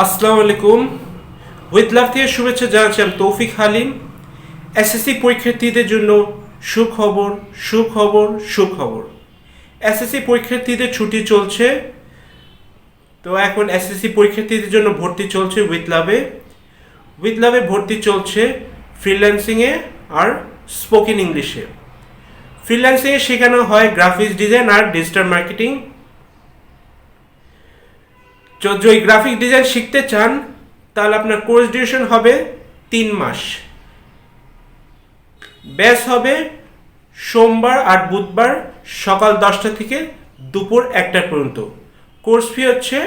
আসসালামু আলাইকুম। With love থেকে শুভেচ্ছা জানাচ্ছি আমি তৌফিক হালিম। এসএসসি পরীক্ষার্থীদের জন্য সুখবর সুখবর সুখবর। এসএসসি পরীক্ষার্থীদের ছুটি চলছে, তো এখন এসএসসি পরীক্ষার্থীদের জন্য ভর্তি চলছে উইথ লাভে ভর্তি চলছে ফ্রিল্যান্সিংয়ে আর স্পোকেন ইংলিশে। ফ্রিল্যান্সিংয়ে শেখানো হয় গ্রাফিক্স ডিজাইন আর ডিজিটাল মার্কেটিং। যদি গ্রাফিক ডিজাইন শিখতে চান তাহলে আপনার কোর্স ডিউরেশন হবে 3 মাস। ব্যাচ হবে সোমবার আর বুধবার সকাল 10টা থেকে দুপুর 1টা পর্যন্ত। কোর্স ফি হচ্ছে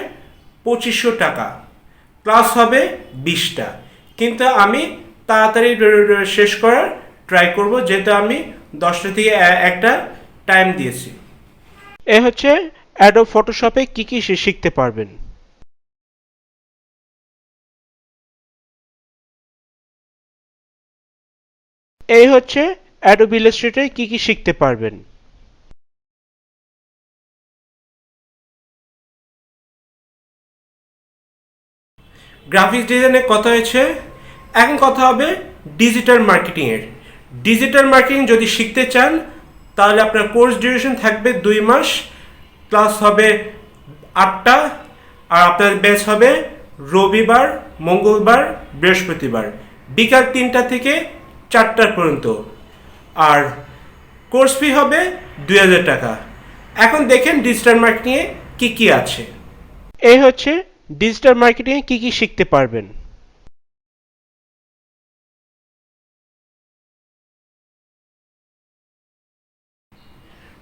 2500 টাকা। ক্লাস হবে 20টা, কিন্তু আমি তাড়াতাড়ি শেষ করার ট্রাই করব, যেহেতু আমি 10টা থেকে 1টা টাইম দিয়েছি। এ হচ্ছে অ্যাডোব ফটোশপে কি কি শিখতে পারবেন। এই হচ্ছে অ্যাডোব ইলাস্ট্রেটরে কি কি শিখতে পারবেন। গ্রাফিক্স ডিজাইনের কথা হয়েছে, এখন কথা হবে ডিজিটাল মার্কেটিংয়ের। ডিজিটাল মার্কেটিং যদি শিখতে চান তাহলে আপনার কোর্স ডিউরেশন থাকবে 2 মাস। ক্লাস হবে 8টা, আর আপনার ব্যাচ হবে রবিবার, মঙ্গলবার, বৃহস্পতিবার বিকাল 3টা থেকে 4টা পর্যন্ত। আর কোর্স ফি হবে 2000 টাকা। এখন দেখেন ডিজিটাল মার্কেটিংয়ে কি কি আছে। এই হচ্ছে ডিজিটাল মার্কেটিংয়ে কি কি শিখতে পারবেন।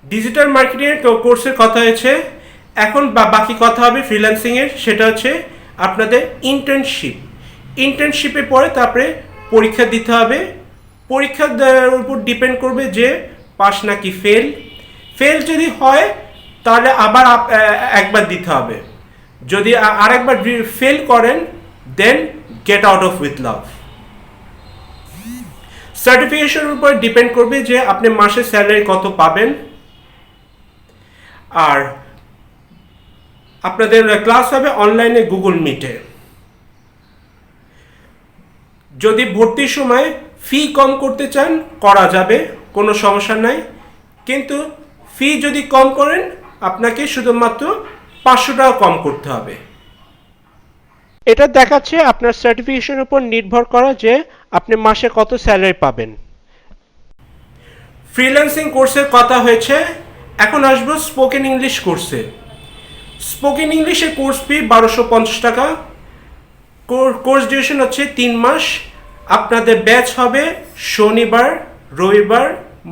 ডিজিটাল মার্কেটিংয়ের কোর্সের কথা হয়েছে। এখন বাকি কথা হবে ফ্রিল্যান্সিংয়ের, সেটা হচ্ছে আপনাদের ইন্টার্নশিপে পরে তারপরে পরীক্ষা দিতে হবে। পরীক্ষার উপর ডিপেন্ড করবে যে পাস নাকি ফেল যদি হয় তাহলে আবার একবার দিতে হবে। যদি আরেকবার ফেল করেন then get out of with love. সার্টিফিকেশনের উপর ডিপেন্ড করবে যে আপনি মাসে স্যালারি কত পাবেন। আর আপনাদের ক্লাস হবে অনলাইনে গুগল মিটে। যদি ভর্তির সময় ফি কম করতে চান করা যাবে, কোনো সমস্যা নাই, কিন্তু ফি যদি কম করেন আপনাকে শুধুমাত্র 500 টাকা কম করতে হবে। এটা দেখাচ্ছে আপনার সার্টিফিকেশনের উপর নির্ভর করা যে আপনি মাসে কত স্যালারি পাবেন। ফ্রিল্যান্সিং কোর্সের কথা হয়েছে। এখন আসবো স্পোকেন ইংলিশ কোর্সে। স্পোকেন ইংলিশের কোর্স ফি 1250 টাকা। কোর্স ডিউরেশন হচ্ছে 3 মাস। আপনাদের ব্যাচ হবে শনিবার, রবিবার,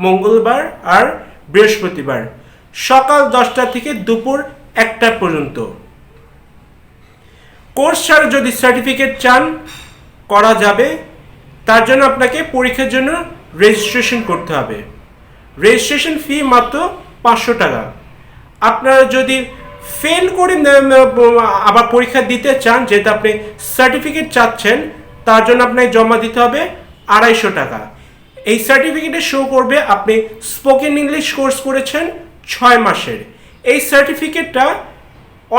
মঙ্গলবার আর বৃহস্পতিবার সকাল 10টা থেকে দুপুর 1টা পর্যন্ত। কোর্স ছাড়া যদি সার্টিফিকেট চান করা যাবে, তার জন্য আপনাকে পরীক্ষার জন্য রেজিস্ট্রেশন করতে হবে। রেজিস্ট্রেশন ফি মাত্র 500 টাকা। আপনারা যদি ফেল করে আবার পরীক্ষা দিতে চান, যেহেতু আপনি সার্টিফিকেট চাচ্ছেন, তার জন্য আপনাকে জমা দিতে হবে 250 টাকা। এই সার্টিফিকেটে শো করবে আপনি স্পোকেন ইংলিশ কোর্স করেছেন 6 মাসের। এই সার্টিফিকেটটা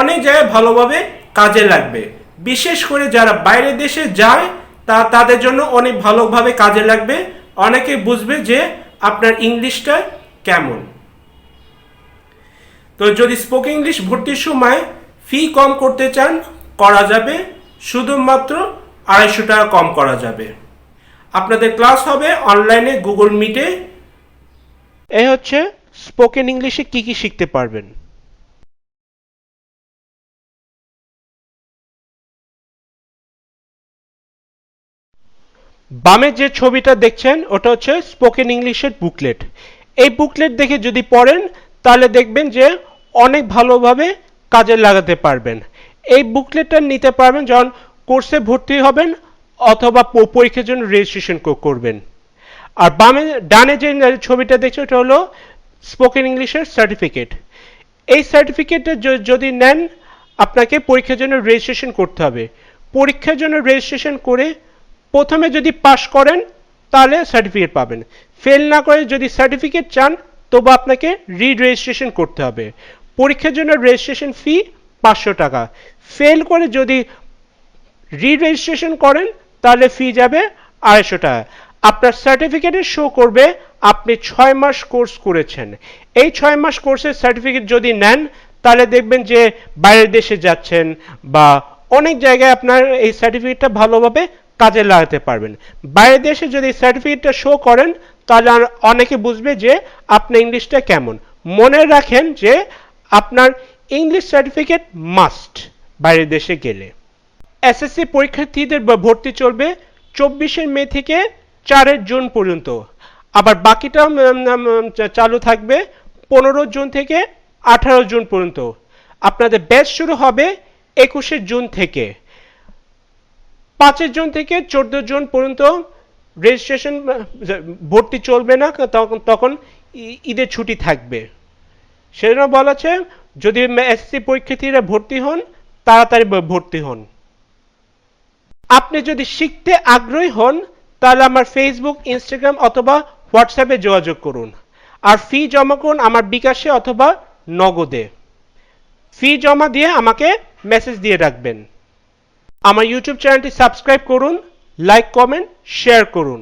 অনেক জায়গায় ভালোভাবে কাজে লাগবে, বিশেষ করে যারা বাইরের দেশে যায় তাদের জন্য অনেক ভালোভাবে কাজে লাগবে। অনেকে বুঝবে যে আপনার ইংলিশটা কেমন। তো যদি স্পোকেন ইংলিশ ভর্তির সময় ফি কম করতে চান করা যাবে, শুধুমাত্র 250 টাকা কম করা যাবে। আপনাদের ক্লাস হবে অনলাইনে গুগল মিটে। এই হচ্ছে স্পোকেন ইংলিশে কি কি শিখতে পারবেন। বামে যে ছবিটা দেখছেন ওটা হচ্ছে স্পোকেন ইংলিশের বুকলেট। এই বুকলেট দেখে যদি পড়েন তাহলে দেখবেন যে অনেক ভালোভাবে কাজে লাগাতে পারবেন। এই বুকলেটটা নিতে পারবেন যখন কোর্সে ভর্তি হবেন অথবা পরীক্ষার জন্য রেজিস্ট্রেশন করবেন। আর ডানে যে ছবিটা দেখছেন ওটা হলো স্পোকেন ইংলিশের সার্টিফিকেট। এই সার্টিফিকেটে যদি নেন আপনাকে পরীক্ষার জন্য রেজিস্ট্রেশন করতে হবে। পরীক্ষার জন্য রেজিস্ট্রেশন করে প্রথমে যদি পাস করেন তাহলে সার্টিফিকেট পাবেন। ফেল না করে যদি সার্টিফিকেট চান তবে আপনাকে রেজিস্ট্রেশন করতে হবে। পরীক্ষার জন্য রেজিস্ট্রেশন ফি 500 টাকা। ফেল করে যদি রেজিস্ট্রেশন করেন তাহলে ফি যাবে 250 টাকা। আপনার সার্টিফিকেটে শো করবে আপনি 6 মাস কোর্স করেছেন। এই 6 মাস কোর্সের সার্টিফিকেট যদি নেন তাহলে দেখবেন যে বাইরের দেশে যাচ্ছেন বা অনেক জায়গায় আপনার এই সার্টিফিকেটটা ভালোভাবে কাজে লাগাতে পারবেন। বাইরের দেশে যদি সার্টিফিকেটটা শো করেন তাহলে অনেকে বুঝবে যে আপনার ইংলিশটা কেমন। মনে রাখেন যে আপনার ইংলিশ সার্টিফিকেট মাস্ট বাইরের দেশে গেলে। এসএসসি পরীক্ষার্থীদের ভর্তি চলবে 24 মে থেকে 4 জুন পর্যন্ত। আবার বাকিটা চালু থাকবে 15 জুন থেকে 18 জুন পর্যন্ত। আপনাদের ব্যাচ শুরু হবে 21 জুন থেকে। 5 জুন থেকে 14 জুন পর্যন্ত রেজিস্ট্রেশন ভর্তি চলবে না, তখন ঈদের ছুটি থাকবে। সেজন্য বলা আছে যদি এসএসসি পরীক্ষার্থীরা ভর্তি হন তাড়াতাড়ি ভর্তি হন। আপনি যদি শিখতে আগ্রহী হন তাহলে আমার ফেসবুক, ইনস্টাগ্রাম অথবা হোয়াটসঅ্যাপে যোগাযোগ করুন। আর ফি জমা করুন আমার বিকাশে অথবা নগদে। ফি জমা দিয়ে আমাকে মেসেজ দিয়ে রাখবেন। আমার ইউটিউব চ্যানেলটি সাবস্ক্রাইব করুন, লাইক, কমেন্ট, শেয়ার করুন।